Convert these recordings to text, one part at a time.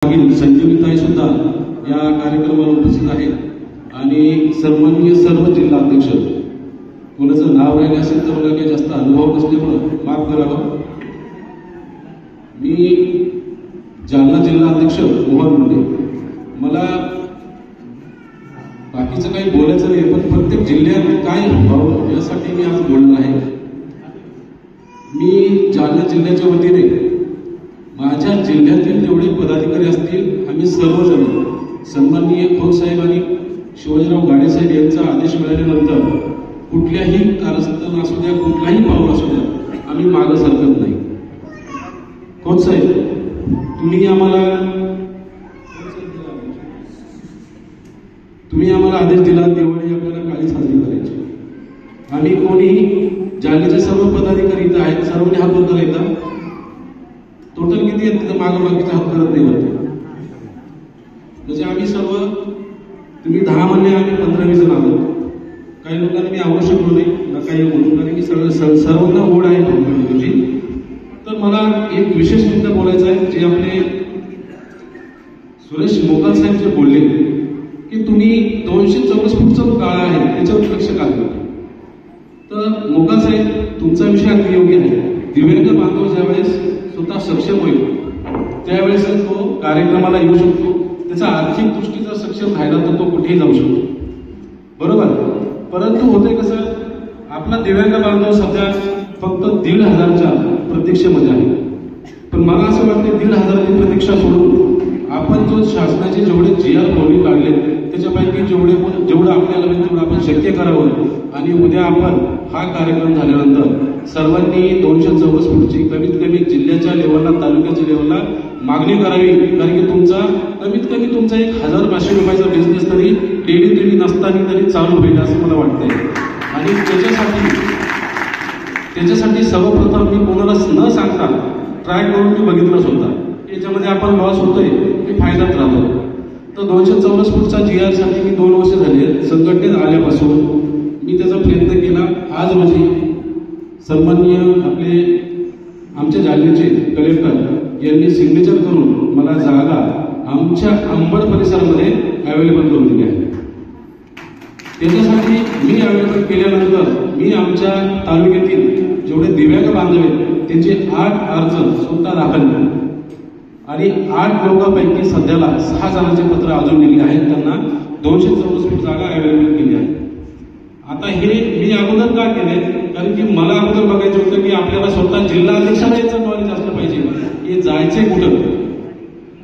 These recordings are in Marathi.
संजीवताई सुद्धा या कार्यक्रमाला उपस्थित आहेत आणि सन्माननीय सर्व जिल्हा अध्यक्ष, कोणाचं नाव राहिले असेल तर मला काही जास्त अनुभव नसल्यामुळे माफ करावं। मी जालना जिल्हा अध्यक्ष मोहन मुंडे, मला बाकीचं काही बोलायचं नाही, पण प्रत्येक जिल्ह्यात काय व्हावं यासाठी मी आज बोलणार आहे। मी जालना जिल्ह्याच्या वतीने माझ्या जिल्ह्यातील जेवढे पदाधिकारी असतील आम्ही सर्वजण सन्माननीय खोत साहेब आणि शिवाजीराव गाडे साहेब यांचा आदेश मिळाल्यानंतर कुठल्याही कारस्थान असू द्या, कुठलाही पाऊल असू द्या, आम्ही मागे सरकत नाही। खोत साहेब, तुम्ही आम्हाला आदेश दिला दिवाळी आपल्याला काळी साजरी करायची। आम्ही कोणीही जालन्याचे सर्व पदाधिकारी इथं आहेत, सर्वांनी हात वर करायचा। टोटल किती आहेत तिथं मागोमागीचा हात करत नाही होते, म्हणजे आम्ही सर्व, तुम्ही 10 म्हणले आम्ही 15-20 जण आलो। काही लोकांनी मी आवडू शकलो नाही ना काही बोलू, कारण की सर्वांना ओढ आहे तुमची। तर मला एक विशेष मुद्दा बोलायचा आहे, जे आपले सुरेश मोकाल साहेब जे बोलले की तुम्ही 200 चौरस फूटचा काळा आहे त्याच्यावर लक्ष का देता, तर मोकाल साहेब तुमचा विषय अगदी योग्य आहे। दिव्यांग बांधव ज्यावेळेस स्वतः सक्षम होईल त्यावेळेस तो कार्यक्रमाला येऊ शकतो, त्याचा आर्थिक दृष्टीचा सक्षम राहिला तर तो कुठेही जाऊ शकतो, बरोबर। परंतु होते कसं, आपला दिव्यांग बांधव सध्या फक्त 1,500च्या प्रतीक्षेमध्ये आहे। पण मला असं वाटतं 1,500ची प्रतीक्षा सोडून आपण जो शासनाचे जेवढे GR बोलणी काढले त्याच्यापैकी जेवढं आपल्याला तेवढं आपण शक्य करावं आणि उद्या आपण हा कार्यक्रम झाल्यानंतर सर्वांनी 200 चौरस फूटची कमीत कमी जिल्ह्याच्या लेवलला, तालुक्याच्या लेवलला मागणी करावी, कारण की तुमचा कमीत कमी तुमचा 1,000-500 रुपयाचा बिझनेस तरी डेली नसताना तरी चालू होईल असं मला वाटतंय। आणि त्याच्यासाठी सर्वप्रथम मी कोणाला न सांगता ट्राय करून मी बघितलंच होता, याच्यामध्ये आपण लॉस होतोय की फायद्यात राहतो। तर 200 चौरस फूटचा GR साठी मी 2 वर्ष झाले संघटनेत आल्यापासून मी त्याचा प्रयत्न केला। आज रोजी सन्माननीय आमच्या जालन्याचे कलेक्टर यांनी सिग्नेचर करून मला जागा आमच्या अंबड परिसरामध्ये अवेलेबल करून दिली आहे। त्याच्यासाठी मी अवेलेबल केल्यानंतर मी आमच्या तालुक्यातील जेवढे दिव्यांग बांधव आहेत त्यांचे 8 अर्ज स्वतः दाखल केले आणि 8 लोकांपैकी सध्याला 6 जणांचे पत्र अजून निघले आहेत, त्यांना 200 चौरस फूट जागा अवेलेबल केली आहे। आता हे मी अगोदर का केले, कारण की मला अगोदर बघायचं होतं की आपल्याला स्वतः जिल्हा अध्यक्षाला याचं नॉलेज असलं पाहिजे की जायचंय कुठं।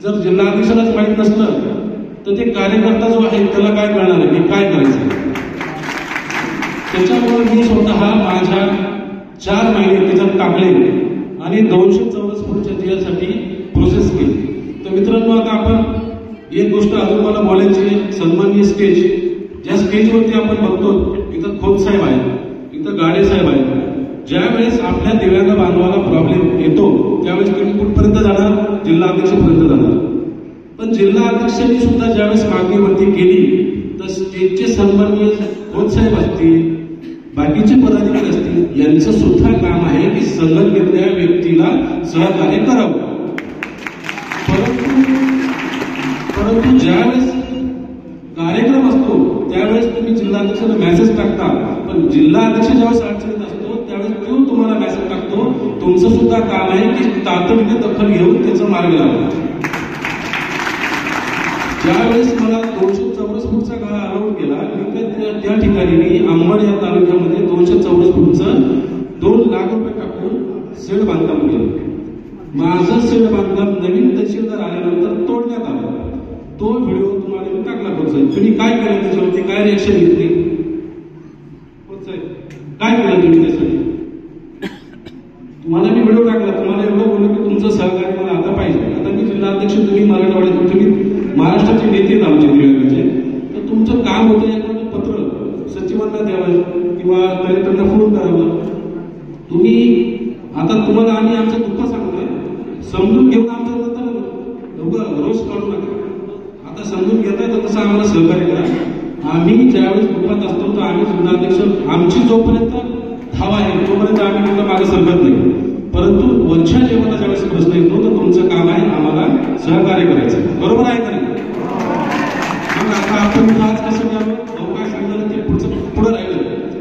जर जिल्हा अध्यक्षालाच माहीत नसलं तर ते कार्यकर्ता जो आहे त्याला काय कळणार आहे की काय करायचं। त्याच्यामुळे मी स्वतः माझ्या 4 महिने त्याच्यात टाकले आणि 200 चौरस फूटच्या GR साठी प्रोसेस केली। तर मित्रांनो, आता आपण एक गोष्ट अजून मला बोलायची, सन्माननीय स्टेज, ज्या स्टेजवरती आपण बघतो इथं खोत साहेब आहेत, इथं गाडे साहेब आहेत। ज्यावेळेस आपल्या दिव्यांग बांधवाला प्रॉब्लेम येतो त्यावेळेस तुम्ही कुठपर्यंत जाणार, जिल्हा अध्यक्षापर्यंत जाणार। पण जिल्हा अध्यक्षांनी सुद्धा ज्यावेळेस मागणीवरती केली तर स्टेजचे सन्माननीय खोत साहेब असतील, बाकीचे पदाधिकारी असतील, यांचं सुद्धा काम आहे की संलग्न व्यक्तीला सहकार्य करावं। परंतु ज्यावेळेस कार्यक्रम असतो त्यावेळेस तुम्ही जिल्हाध्यक्षाला मेसेज टाकता, पण जिल्हाध्यक्ष ज्यावेळेस अडचणीत असतो त्यावेळेस तो तुम्हाला मेसेज टाकतो। तुमचं सुद्धा काम आहे की तातडीने दखल घेऊन त्याचा मार्ग लावा। ज्यावेळेस मला 200 चौरस फूटचा गाळा अलाउड केला, त्या ठिकाणी मी अंबड या तालुक्यामध्ये 200 चौरस फूटचं 2 लाख रुपये टाकून शेड बांधकाम केलं। माझं शेड बांधकाम नवीन तहसीलदार आल्यानंतर तोडण्यात आलं। तो व्हिडिओ तुम्हाला मी टाकला होता। तुम्ही काय केलं त्याच्यावरती, काय रिएक्शन घेतली, काय केलं तुम्ही त्यासाठी? तुम्हाला मी व्हिडिओ टाकला, तुम्हाला एवढं बोललो की तुमचं सहकार्य मला आता पाहिजे। आता मी जिल्हा अध्यक्ष, तुम्ही मराठवाड्यात, तुम्ही महाराष्ट्राचे नेते आहेत आमचे दिव्यांगाचे, तर तुमचं काम होतं एखादं पत्र सचिवांना द्यावं किंवा कलेक्टरना फोन करावं। तुम्ही आता तुम्हाला आम्ही आमचं दुःख सांगतोय, समजून घेऊन आमच्या नंतर रोज काढू नका। आता समजून घेताय तर तसं आम्हाला सहकार्य करा। आम्ही ज्यावेळेस दुःखात असतो तर आम्ही जिल्हाध्यक्ष, आमची जोपर्यंत हवा आहे तोपर्यंत आम्ही कुठं मागे सरकत नाही। परंतु वरच्या लेवलला ज्यावेळेस प्रश्न येतो तर तुमचं काम आहे आम्हाला सहकार्य करायचं, बरोबर आहे का नाही? मग आता आपण आज कसं करावं, काय सांगणार ते पुढं राहिलं,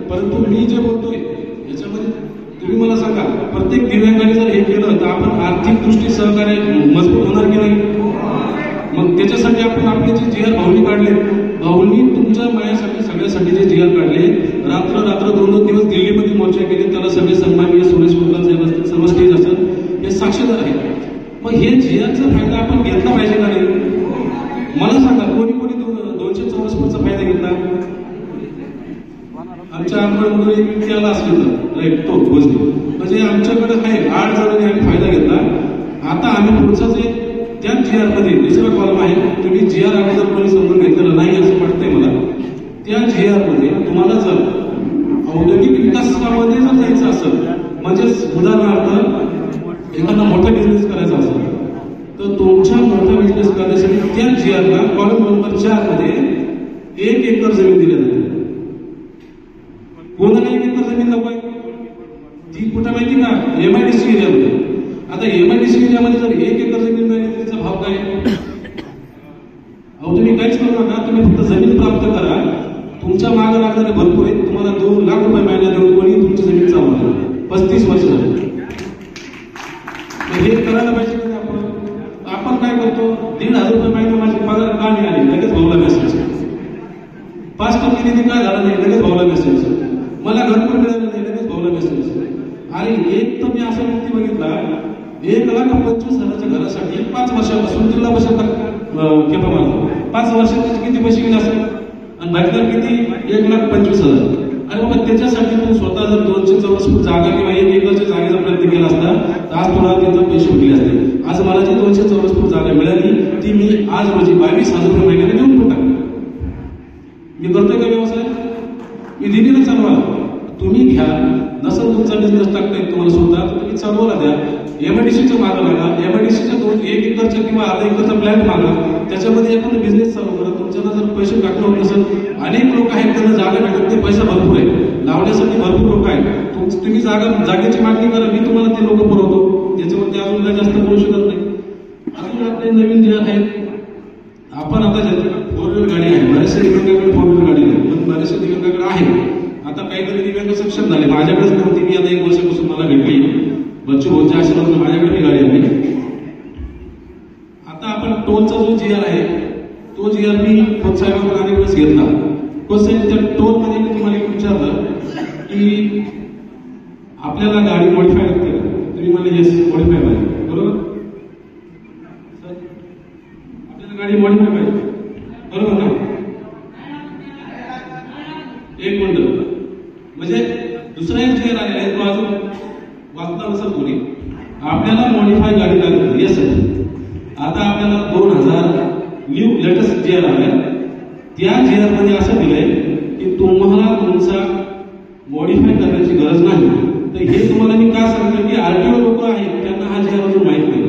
परंतु मी जे बोलतोय याच्यामध्ये तुम्ही मला सांगा, प्रत्येक दिव्यांगाने जर हे केलं तर आपण आर्थिक दृष्टी सहकार्य मजबूत होणार की नाही? मग त्याच्यासाठी आपण आपले जे जी आर भाऊनी काढले, भाऊनी तुमच्या मायासाठी सगळ्यासाठी जे जी आर काढले, रात्र 2-2 दिवस दिल्लीमध्ये मोर्चा केले, त्याला सगळे सन्माननीय सुरेश प्रभू साहेब असतील, सर्व स्टेज असेल, हे साक्षीदार आहे. मग हे जी आरचा फायदा आपण घेतला पाहिजे का नाही? मला सांगा, कोणी 200 चौरस फूटचा फायदा घेतला? आमच्या आंबळमध्ये एक व्यक्ती आला असेल तर राईट, तो भोजने, म्हणजे आमच्याकडे आहे 8 जणांनी आम्ही फायदा घेतला. आता आम्ही पुढचा जे त्या जी आर मध्ये दुसरा कॉलम आहे, तुम्ही जी आर अगोदर कोणी समजून घेतलेलं नाही असं वाटतंय मला. त्या जी आर मध्ये तुम्हाला जर औद्योगिक विकासामध्ये जर जायचं असेल, म्हणजेच उदाहरणार्थ एखादा मोठा बिझनेस करायचा असेल तर तुमच्या मोठा बिझनेस करण्यासाठी त्या जी आरला कॉलम नंबर 4 मध्ये 1 एकर जमीन दिली जाते. कोणाला 1 एकर जमीन नको आहे? ती कुठं माहिती का? MIDC एरियामध्ये. आता MIDC एरियामध्ये जर 1 एकर जमीन मिळाली तर त्याचा भाव काय? अहो तुम्ही काहीच करू नका, तुम्ही फक्त जमीन प्राप्त करा. तुमच्या मागे लागणारे भरपूर आहे, तुम्हाला 2 लाख रुपये महिना देऊन कोणी तुमची जमीन चालवणार. 35 वर्ष झाली. हे करायला पाहिजे की आपण काय करतो, 1,500 रुपये महिना माझी पगार का नाही आली, लगेच भाऊला मेसेज. 5% निधी काय झाला नाही, लगेच भाऊला मेसेज. मला घरकुल मिळालं नाही, लगेच भाऊला मेसेज. आणि एक तर मी असा व्यक्ती बघितला, 1,25,000च्या घरासाठी 5 वर्षापासून जिल्हा परिषद खेपा मारतो. 5 वर्षात त्याचे किती पैसे गेले असेल आणि भागीदार किती? 1,25,000. आणि मग त्याच्यासाठी तू स्वतः जर 200 चौरस फूट जागा किंवा 1 एकरच्या जागेचा प्रयत्न केला असता तर आज तुला तिथं पैसे उठले असते. आज मला जी 200 चौरस फूट जागा मिळाली ती मी आज रोजी 22,000 रुपये महिन्याने देऊन पण टाकली. मी करतोय का व्यवसाय? मी दिली ना चालवा. तुम्ही घ्या, नसेल तुमचा बिझनेस टाकता येत तुम्हाला स्वतः, तुम्ही चालवायला द्या. MIDCच्या मागं लागा, MIDCच्या 1 एकरच्या किंवा अर्धा एकरचा प्लॅन मागा, त्याच्यामध्ये एखादा बिझनेस चालू करा. तुमच्याला जर पैसे टाकणं होत नसेल, अनेक लोक आहेत त्यांना जागा भेटत नाही, पैसा भरपूर आहे, लावण्यासाठी भरपूर लोक आहेत. तुम्ही जागेची मागणी करा, मी तुम्हाला ते लोक पुरवतो. त्याच्यावरती अजून काय जास्त बोलू शकत नाही. अजून आपले नवीन जे आहेत, आपण आता 4 व्हीलर गाडी आहे, बरेचसे दिव्यांगाकडे 4 व्हीलर गाडी आहे, पण बरेचसे दिव्यांगाकडे आहे. आता काहीतरी दिव्यांग सक्षम झाले, माझ्याकडेच नव्हती, मी आता 1 वर्षापासून मला भेटली. बच्चू भाऊच्या आशीर्वादाने माझ्याकडे गाडी आली. आता आपण टोलचा जो जी आर आहे तो जी आर मी खोत साहेबांकडून अनेक वेळेस घेतला. खोत साहेब, त्या टोल मध्ये मी तुम्हाला एक विचारलं की आपल्याला गाडी मॉडिफाय लागते का? तुम्ही मला येस मॉडिफाय पाहिजे, बरोबर? आपल्याला गाडी मॉडिफाय पाहिजे, बरोबर ना? एक मिनिट, म्हणजे दुसरा एक जी आर आलेला आहे, तो अजून वाचता नसेल कोणी. आपल्याला मॉडिफाय गाडी लागत, येस. आता आपल्याला 2000 न्यू लेटेस्ट जी आर आलाय. त्या जी आर मध्ये असं दिलंय की तुम्हाला तुमचा मॉडिफाय करण्याची गरज नाही. तर हे तुम्हाला मी काय सांगितलं की RTO लोक आहेत त्यांना हा जी आर अजून माहित नाही.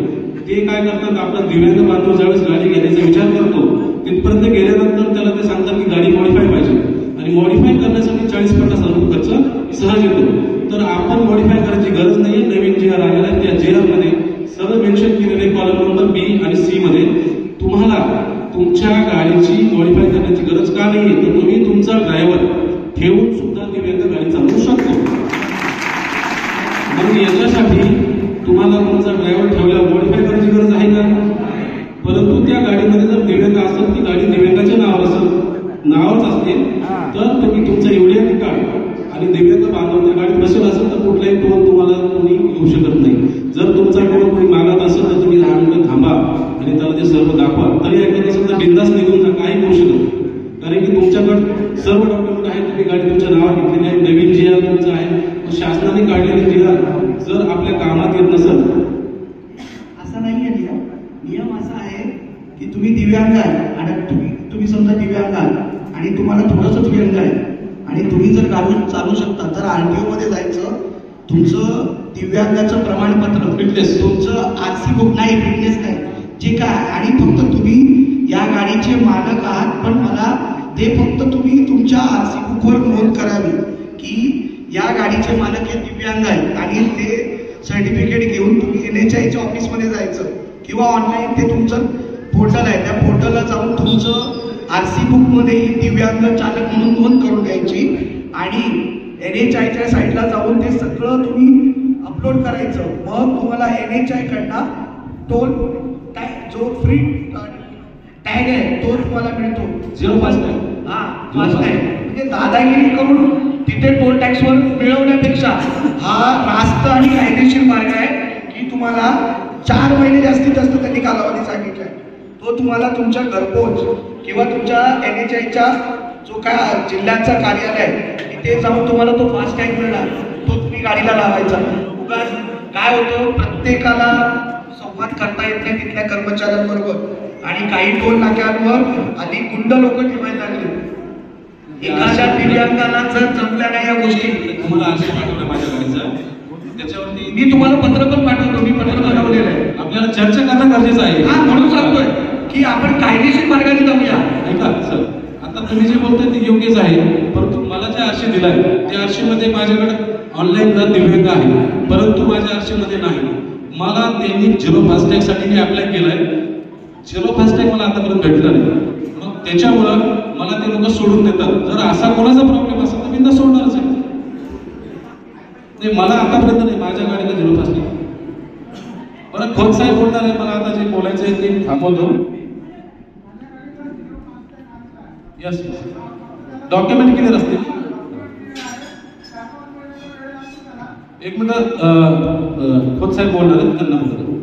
ते काय करतात, आपला दिव्यांग बांधव ज्यावेळेस गाडी घेण्याचा विचार करतो तिथपर्यंत गेल्यानंतर त्याला ते सांगतात की गाडी मॉडिफाय पाहिजे, आणि मॉडिफाय करण्यासाठी 40-50 हजार खर्च सहज येतो. तर आपण मॉडिफाय करायची गरज नाही. नवीन जी आर आलेला आहे, त्या जी आर मध्ये सरळ मेन्शन केलेले कॉलम नंबर B आणि C मध्ये तुम्हाला तुमच्या गाडीची मॉडिफाय करण्याची गरज का नाहीये, तर तुम्ही तुमचा ड्रायव्हर ठेवून सुद्धा दिव्यांग गाडी चालवू शकतो. मग याच्यासाठी तुम्हाला तुमचा ड्रायव्हर ठेवल्यावर मॉडिफाय करायची गरज आहे का? परंतु त्या गाडीमध्ये जर दिव्यांग असेल, ती गाडी दिव्यांगाच्या नावावर असेल, नावच असते, तर तुम्ही तुमचा युडिआयडी कार्ड आणि दिव्यांग बांधव त्या गाडीत बसेल असेल तर कुठलाही टोल तुम्हाला कोणी घेऊ शकत नाही. जर तुमचा टोल कोणी मागत असेल तर तुम्ही 10 मिनिटं थांबा आणि त्याला ते सर्व दाखवा, तरी एखादा सुद्धा बिंदास निघून जा, काही करू शकत नाही. कारण की तुमच्याकडे सर्व डॉक्युमेंट आहेत, तुम्ही गाडी तुमच्या नावावर घेतलेली आहे, नवीन जी आर तुमचं आहे. शासनाने काढलेली जी आर जर आपल्या कामात येत नसेल, असा नाहीये नियम. नियम असा आहे की तुम्ही दिव्यांग आहे आणि तुम्ही समजा दिव्यांग आहात आणि तुम्हाला थोडंसं व्यंग आहे आणि तुम्ही जर गाडी चालू शकता तर RTO मध्ये जायचं, तुमचं दिव्यांगाचं प्रमाणपत्र, फिटनेस, तुमचं RC बुक नाही, फिटनेस नाही, जे काय, आणि फक्त तुम्ही या गाडीचे मालक आहात, पण मला ते फक्त तुम्ही तुमच्या RC बुकवर नोंद करावी की या गाडीचे मालक हे दिव्यांग आहेत आणि ते सर्टिफिकेट घेऊन तुम्ही NHIच्या ऑफिसमध्ये जायचं किंवा ऑनलाईन ते तुमचं पोर्टल आहे, त्या पोर्टलला जाऊन तुमचं RC बुकमध्ये ही दिव्यांग चालक म्हणून नोंद करून द्यायची आणि NHIच्या साईटला जाऊन ते सगळं तुम्ही अपलोड करायचं. मग तुम्हाला NHI कडनं टोल टॅग जो फ्री टॅग आहे तो तुम्हाला मिळतो. 0 फास्टॅग. हा फास्टॅग म्हणजे दादागिरी करून तिथे टोल टॅक्सवर मिळवण्यापेक्षा हा रास्त आणि कायदेशीर मार्ग आहे की तुम्हाला 4 महिने जास्तीत जास्त त्यांनी कालावधी सांगितलाय, तो तुम्हाला तुमच्या घरपोच किंवा तुमच्या NHIच्या जो काय जिल्ह्याचा कार्यालय आहे तिथे जाऊन तुम्हाला तो फास्टॅग मिळणार, तो तुम्ही गाडीला लावायचा. उगाच काय होतं, प्रत्येकाला संवाद करता येत नाही तिथल्या कर्मचाऱ्यांबरोबर आणि काही टोल नाक्यांवर आधी गुंड लोक ठेवायला लागले. एखाद्या दिव्यांगाला जर जमल्या नाही या गोष्टी, तुम्हाला आरशी पाठवलं माझ्या गाडीचा, त्याच्यावरती मी तुम्हाला पत्र पण पाठवतो, मी पत्र बनवलेलं आहे. आपल्याला चर्चा करणं गरजेचं आहे. हा म्हणून सांगतोय की आपण कायदेशीर मार्गाने जाऊया. ऐका सर, आता तुम्ही जे बोलताय ते योग्यच आहे, परंतु मला जे आरशी दिलाय त्या आरशीमध्ये माझ्याकडे ऑनलाईन दिव्यांग आहे, परंतु माझ्या आरशीमध्ये नाही. मला त्यांनी 0 फास्टॅगसाठी मी अप्लाय केलाय, 0 फास्टॅग मला आतापर्यंत भेटला नाही. मग त्याच्यामुळं मला ते लोक सोडून देतात. जर असा कोणाचा प्रॉब्लेम असेल तर मी तर सोडणारच आहे. नाही, मला आतापर्यंत नाही, माझ्या गाडीला 0 फास्टॅग. बरं, खोत साहेब बोलणार आहे, मला आता जे बोलायचं आहे ते थांबवतो. यस, डॉक्युमेंट क्लिअर असतील. एक मिनिट, खोत साहेब बोलणार आहेत, त्यांना बोलणार.